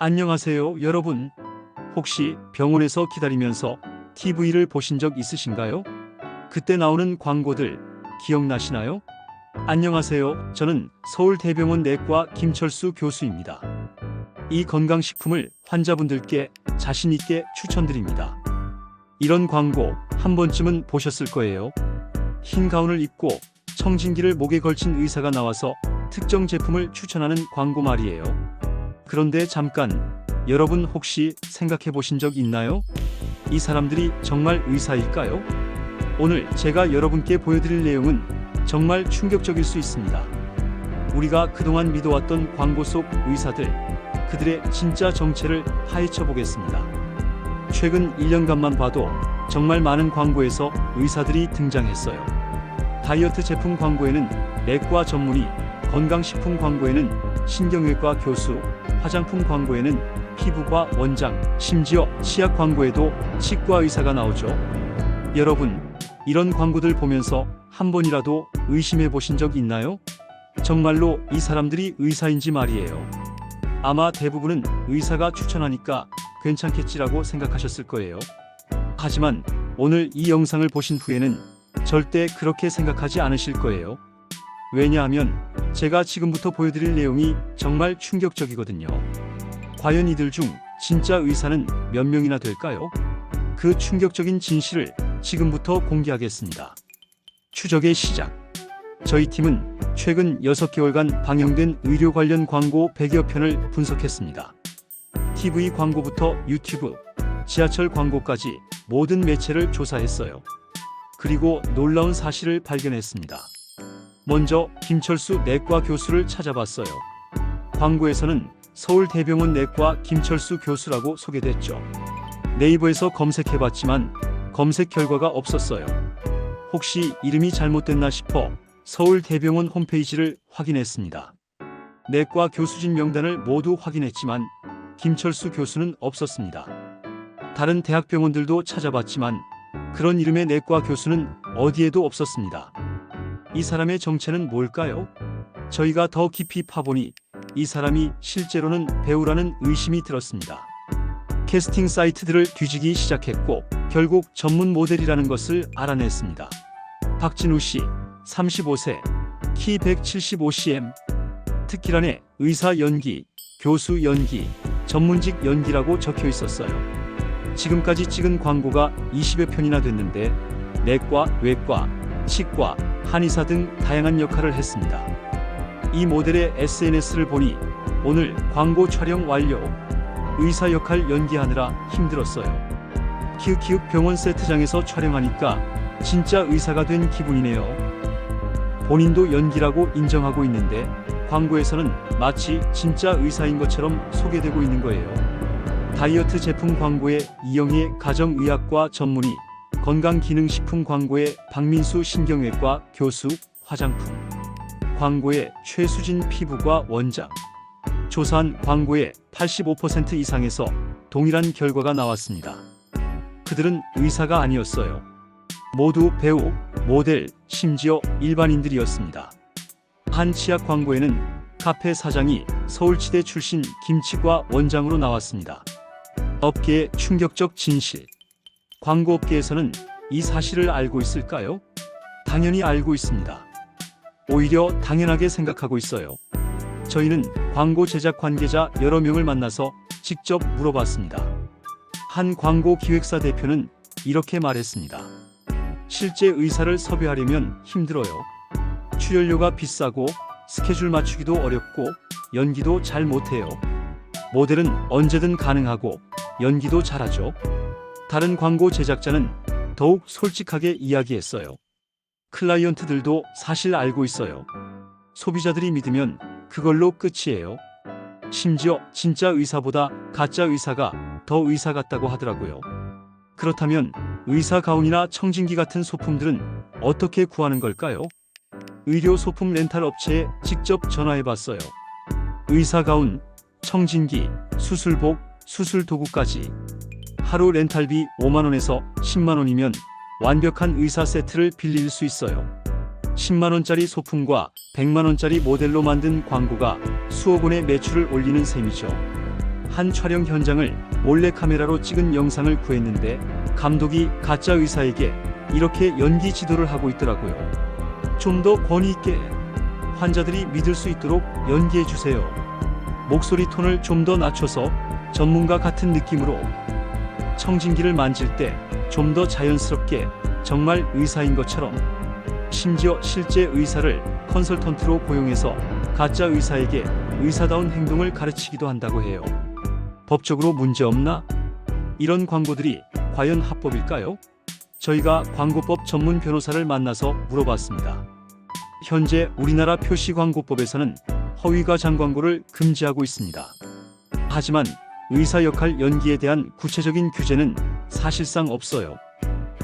안녕하세요, 여러분. 혹시 병원에서 기다리면서 TV를 보신 적 있으신가요? 그때 나오는 광고들 기억나시나요? 안녕하세요. 저는 서울대병원 내과 김철수 교수입니다. 이 건강식품을 환자분들께 자신 있게 추천드립니다. 이런 광고 한 번쯤은 보셨을 거예요. 흰 가운을 입고 청진기를 목에 걸친 의사가 나와서 특정 제품을 추천하는 광고 말이에요. 그런데 잠깐, 여러분 혹시 생각해 보신 적 있나요? 이 사람들이 정말 의사일까요? 오늘 제가 여러분께 보여드릴 내용은 정말 충격적일 수 있습니다. 우리가 그동안 믿어왔던 광고 속 의사들, 그들의 진짜 정체를 파헤쳐 보겠습니다. 최근 1년간만 봐도 정말 많은 광고에서 의사들이 등장했어요. 다이어트 제품 광고에는 내과 전문의, 건강식품 광고에는 신경외과 교수, 화장품 광고에는 피부과 원장, 심지어 치약 광고에도 치과 의사가 나오죠. 여러분, 이런 광고들 보면서 한 번이라도 의심해 보신 적 있나요? 정말로 이 사람들이 의사인지 말이에요. 아마 대부분은 의사가 추천하니까 괜찮겠지라고 생각하셨을 거예요. 하지만 오늘 이 영상을 보신 후에는 절대 그렇게 생각하지 않으실 거예요. 왜냐하면 제가 지금부터 보여드릴 내용이 정말 충격적이거든요. 과연 이들 중 진짜 의사는 몇 명이나 될까요? 그 충격적인 진실을 지금부터 공개하겠습니다. 추적의 시작. 저희 팀은 최근 6개월간 방영된 의료 관련 광고 100여 편을 분석했습니다. TV 광고부터 유튜브, 지하철 광고까지 모든 매체를 조사했어요. 그리고 놀라운 사실을 발견했습니다. 먼저 김철수 내과 교수를 찾아봤어요. 광고에서는 서울대병원 내과 김철수 교수라고 소개됐죠. 네이버에서 검색해봤지만 검색 결과가 없었어요. 혹시 이름이 잘못됐나 싶어 서울대병원 홈페이지를 확인했습니다. 내과 교수진 명단을 모두 확인했지만 김철수 교수는 없었습니다. 다른 대학병원들도 찾아봤지만 그런 이름의 내과 교수는 어디에도 없었습니다. 이 사람의 정체는 뭘까요? 저희가 더 깊이 파보니 이 사람이 실제로는 배우라는 의심이 들었습니다. 캐스팅 사이트들을 뒤지기 시작했고 결국 전문 모델이라는 것을 알아냈습니다. 박진우 씨, 35세, 키 175cm, 특기란에 의사 연기, 교수 연기, 전문직 연기라고 적혀 있었어요. 지금까지 찍은 광고가 20여 편이나 됐는데 내과, 외과, 치과, 한의사 등 다양한 역할을 했습니다. 이 모델의 SNS를 보니 오늘 광고 촬영 완료. 의사 역할 연기하느라 힘들었어요. 키읔키읔 병원 세트장에서 촬영하니까 진짜 의사가 된 기분이네요. 본인도 연기라고 인정하고 있는데 광고에서는 마치 진짜 의사인 것처럼 소개되고 있는 거예요. 다이어트 제품 광고에 이영희의 가정의학과 전문의, 건강기능식품 광고에 박민수 신경외과 교수, 화장품 광고에 최수진 피부과 원장. 조사한 광고의 85% 이상에서 동일한 결과가 나왔습니다. 그들은 의사가 아니었어요. 모두 배우, 모델, 심지어 일반인들이었습니다. 한 치약 광고에는 카페 사장이 서울치대 출신 김치과 원장으로 나왔습니다. 업계의 충격적 진실. 광고업계에서는 이 사실을 알고 있을까요? 당연히 알고 있습니다. 오히려 당연하게 생각하고 있어요. 저희는 광고 제작 관계자 여러 명을 만나서 직접 물어봤습니다. 한 광고 기획사 대표는 이렇게 말했습니다. 실제 의사를 섭외하려면 힘들어요. 출연료가 비싸고 스케줄 맞추기도 어렵고 연기도 잘 못해요. 모델은 언제든 가능하고 연기도 잘하죠. 다른 광고 제작자는 더욱 솔직하게 이야기했어요. 클라이언트들도 사실 알고 있어요. 소비자들이 믿으면 그걸로 끝이에요. 심지어 진짜 의사보다 가짜 의사가 더 의사 같다고 하더라고요. 그렇다면 의사 가운이나 청진기 같은 소품들은 어떻게 구하는 걸까요? 의료 소품 렌탈 업체에 직접 전화해봤어요. 의사 가운, 청진기, 수술복, 수술 도구까지. 하루 렌탈비 5만원에서 10만원이면 완벽한 의사 세트를 빌릴 수 있어요. 10만원짜리 소품과 100만원짜리 모델로 만든 광고가 수억 원의 매출을 올리는 셈이죠. 한 촬영 현장을 몰래카메라로 찍은 영상을 구했는데 감독이 가짜 의사에게 이렇게 연기 지도를 하고 있더라고요. 좀 더 권위 있게 환자들이 믿을 수 있도록 연기해 주세요. 목소리 톤을 좀 더 낮춰서 전문가 같은 느낌으로 청진기를 만질 때 좀 더 자연스럽게 정말 의사인 것처럼 심지어 실제 의사를 컨설턴트로 고용해서 가짜 의사에게 의사다운 행동을 가르치기도 한다고 해요. 법적으로 문제 없나? 이런 광고들이 과연 합법일까요? 저희가 광고법 전문 변호사를 만나서 물어봤습니다. 현재 우리나라 표시광고법에서는 허위과장 광고를 금지하고 있습니다. 하지만 의사 역할 연기에 대한 구체적인 규제는 사실상 없어요.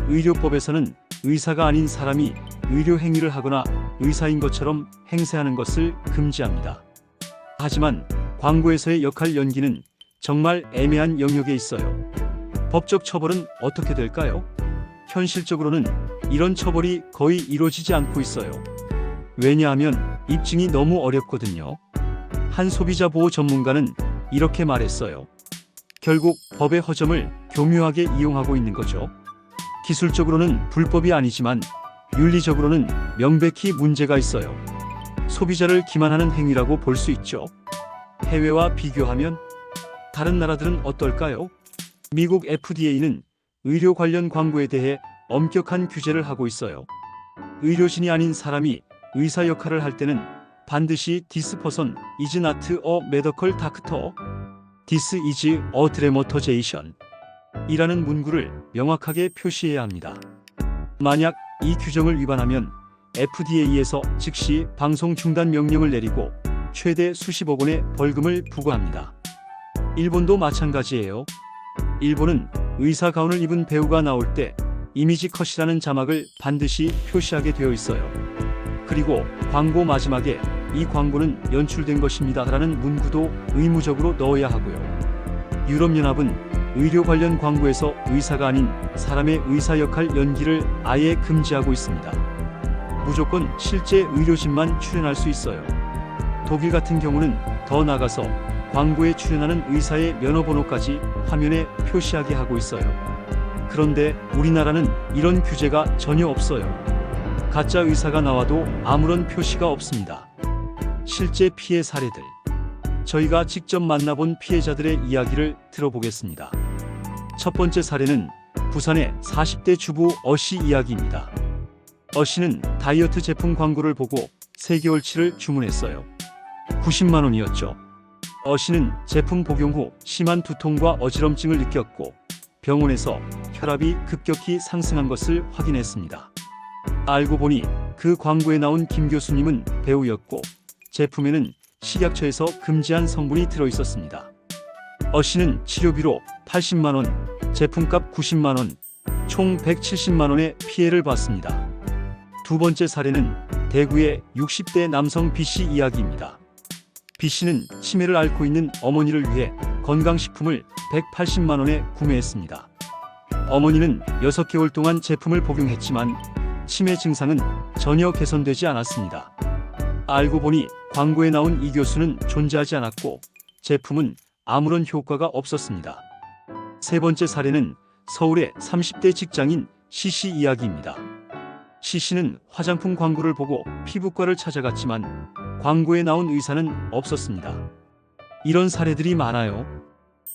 의료법에서는 의사가 아닌 사람이 의료 행위를 하거나 의사인 것처럼 행세하는 것을 금지합니다. 하지만 광고에서의 역할 연기는 정말 애매한 영역에 있어요. 법적 처벌은 어떻게 될까요? 현실적으로는 이런 처벌이 거의 이루어지지 않고 있어요. 왜냐하면 입증이 너무 어렵거든요. 한 소비자 보호 전문가는 이렇게 말했어요. 결국 법의 허점을 교묘하게 이용하고 있는 거죠. 기술적으로는 불법이 아니지만 윤리적으로는 명백히 문제가 있어요. 소비자를 기만하는 행위라고 볼 수 있죠. 해외와 비교하면 다른 나라들은 어떨까요? 미국 FDA는 의료 관련 광고에 대해 엄격한 규제를 하고 있어요. 의료진이 아닌 사람이 의사 역할을 할 때는 반드시 This person is not a medical doctor. This is a dramatization. 이라는 문구를 명확하게 표시해야 합니다. 만약 이 규정을 위반하면 FDA에서 즉시 방송 중단 명령을 내리고 최대 수십억 원의 벌금을 부과합니다. 일본도 마찬가지예요. 일본은 의사 가운을 입은 배우가 나올 때 이미지 컷이라는 자막을 반드시 표시하게 되어 있어요. 그리고 광고 마지막에 이 광고는 연출된 것입니다 라는 문구도 의무적으로 넣어야 하고요. 유럽연합은 의료 관련 광고에서 의사가 아닌 사람의 의사 역할 연기를 아예 금지하고 있습니다. 무조건 실제 의료진만 출연할 수 있어요. 독일 같은 경우는 더 나아가서 광고에 출연하는 의사의 면허번호까지 화면에 표시하게 하고 있어요. 그런데 우리나라는 이런 규제가 전혀 없어요. 가짜 의사가 나와도 아무런 표시가 없습니다. 실제 피해 사례들. 저희가 직접 만나본 피해자들의 이야기를 들어보겠습니다. 첫 번째 사례는 부산의 40대 주부 어씨 이야기입니다. 어씨는 다이어트 제품 광고를 보고 3개월치를 주문했어요. 90만 원이었죠. 어씨는 제품 복용 후 심한 두통과 어지럼증을 느꼈고 병원에서 혈압이 급격히 상승한 것을 확인했습니다. 알고 보니 그 광고에 나온 김 교수님은 배우였고 제품에는 식약처에서 금지한 성분이 들어있었습니다. 어씨는 치료비로 80만 원, 제품값 90만 원, 총 170만 원의 피해를 봤습니다. 두 번째 사례는 대구의 60대 남성 B씨 이야기입니다. B씨는 치매를 앓고 있는 어머니를 위해 건강식품을 180만 원에 구매했습니다. 어머니는 6개월 동안 제품을 복용했지만 치매 증상은 전혀 개선되지 않았습니다. 알고 보니 광고에 나온 이 교수는 존재하지 않았고 제품은 아무런 효과가 없었습니다. 세 번째 사례는 서울의 30대 직장인 C씨 이야기입니다. C씨는 화장품 광고를 보고 피부과를 찾아갔지만 광고에 나온 의사는 없었습니다. 이런 사례들이 많아요.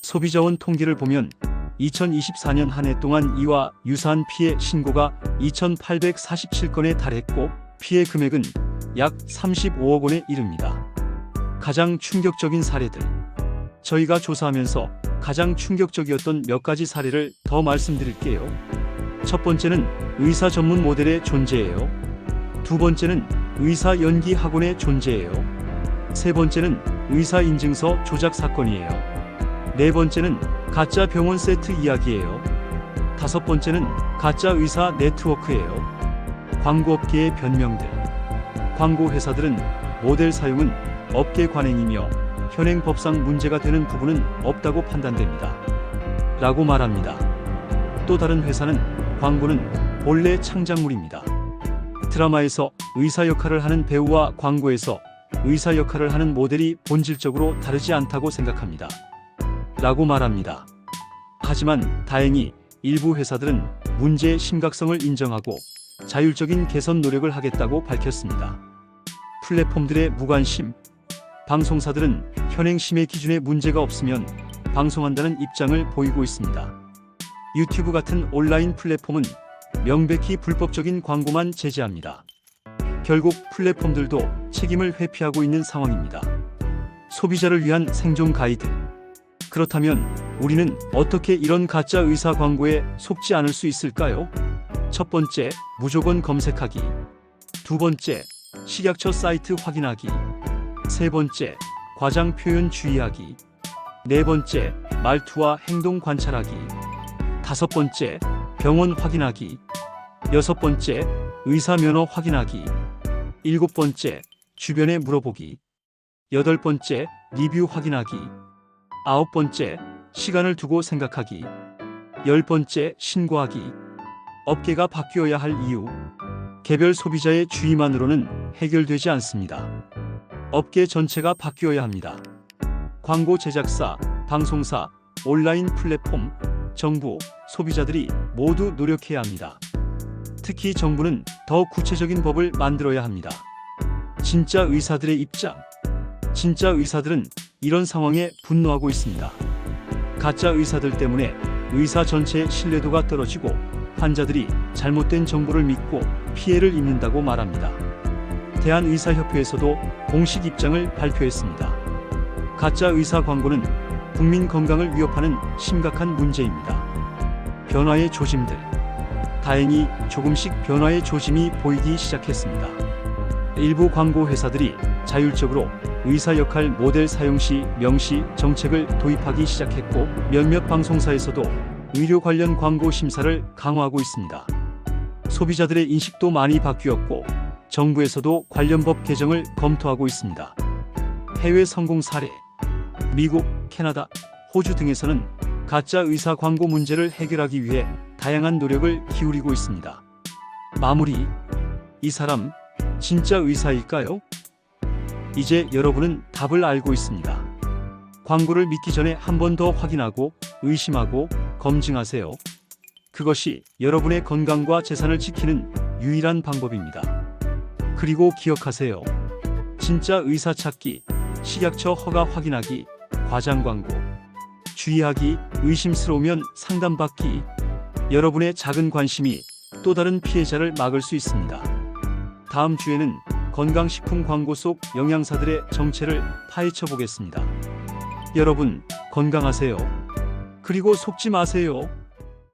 소비자원 통계를 보면 2024년 한 해 동안 이와 유사한 피해 신고가 2,847건에 달했고 피해 금액은 약 35억 원에 이릅니다. 가장 충격적인 사례들. 저희가 조사하면서 가장 충격적이었던 몇 가지 사례를 더 말씀드릴게요. 첫 번째는 의사 전문 모델의 존재예요. 두 번째는 의사 연기 학원의 존재예요. 세 번째는 의사 인증서 조작 사건이에요. 네 번째는 가짜 병원 세트 이야기예요. 다섯 번째는 가짜 의사 네트워크예요. 광고업계의 변명들. 광고 회사들은 모델 사용은 업계 관행이며 현행법상 문제가 되는 부분은 없다고 판단됩니다. 라고 말합니다. 또 다른 회사는 광고는 본래 창작물입니다. 드라마에서 의사 역할을 하는 배우와 광고에서 의사 역할을 하는 모델이 본질적으로 다르지 않다고 생각합니다. 라고 말합니다. 하지만 다행히 일부 회사들은 문제의 심각성을 인정하고 자율적인 개선 노력을 하겠다고 밝혔습니다. 플랫폼들의 무관심. 방송사들은 현행 심의 기준에 문제가 없으면 방송한다는 입장을 보이고 있습니다. 유튜브 같은 온라인 플랫폼은 명백히 불법적인 광고만 제재합니다. 결국 플랫폼들도 책임을 회피하고 있는 상황입니다. 소비자를 위한 생존 가이드. 그렇다면 우리는 어떻게 이런 가짜 의사 광고에 속지 않을 수 있을까요? 첫 번째, 무조건 검색하기. 두 번째, 식약처 사이트 확인하기. 세 번째, 과장 표현 주의하기. 네 번째, 말투와 행동 관찰하기. 다섯 번째, 병원 확인하기. 여섯 번째, 의사 면허 확인하기. 일곱 번째, 주변에 물어보기. 여덟 번째, 리뷰 확인하기. 아홉 번째, 시간을 두고 생각하기. 열 번째, 신고하기. 업계가 바뀌어야 할 이유. 개별 소비자의 주의만으로는 해결되지 않습니다. 업계 전체가 바뀌어야 합니다. 광고 제작사, 방송사, 온라인 플랫폼, 정부, 소비자들이 모두 노력해야 합니다. 특히 정부는 더 구체적인 법을 만들어야 합니다. 진짜 의사들의 입장. 진짜 의사들은 이런 상황에 분노하고 있습니다. 가짜 의사들 때문에 의사 전체의 신뢰도가 떨어지고 환자들이 잘못된 정보를 믿고 피해를 입는다고 말합니다. 대한의사협회에서도 공식 입장을 발표했습니다. 가짜 의사 광고는 국민 건강을 위협하는 심각한 문제입니다. 변화의 조짐들. 다행히 조금씩 변화의 조짐이 보이기 시작했습니다. 일부 광고 회사들이 자율적으로 의사 역할 모델 사용 시 명시 정책을 도입하기 시작했고 몇몇 방송사에서도 의료 관련 광고 심사를 강화하고 있습니다. 소비자들의 인식도 많이 바뀌었고 정부에서도 관련 법 개정을 검토하고 있습니다. 해외 성공 사례. 미국, 캐나다, 호주 등에서는 가짜 의사 광고 문제를 해결하기 위해 다양한 노력을 기울이고 있습니다. 마무리. 이 사람 진짜 의사일까요? 이제 여러분은 답을 알고 있습니다. 광고를 믿기 전에 한 번 더 확인하고 의심하고 검증하세요. 그것이 여러분의 건강과 재산을 지키는 유일한 방법입니다. 그리고 기억하세요. 진짜 의사 찾기, 식약처 허가 확인하기, 과장 광고. 주의하기, 의심스러우면 상담받기. 여러분의 작은 관심이 또 다른 피해자를 막을 수 있습니다. 다음 주에는 건강식품 광고 속 영양사들의 정체를 파헤쳐 보겠습니다. 여러분, 건강하세요. 그리고 속지 마세요.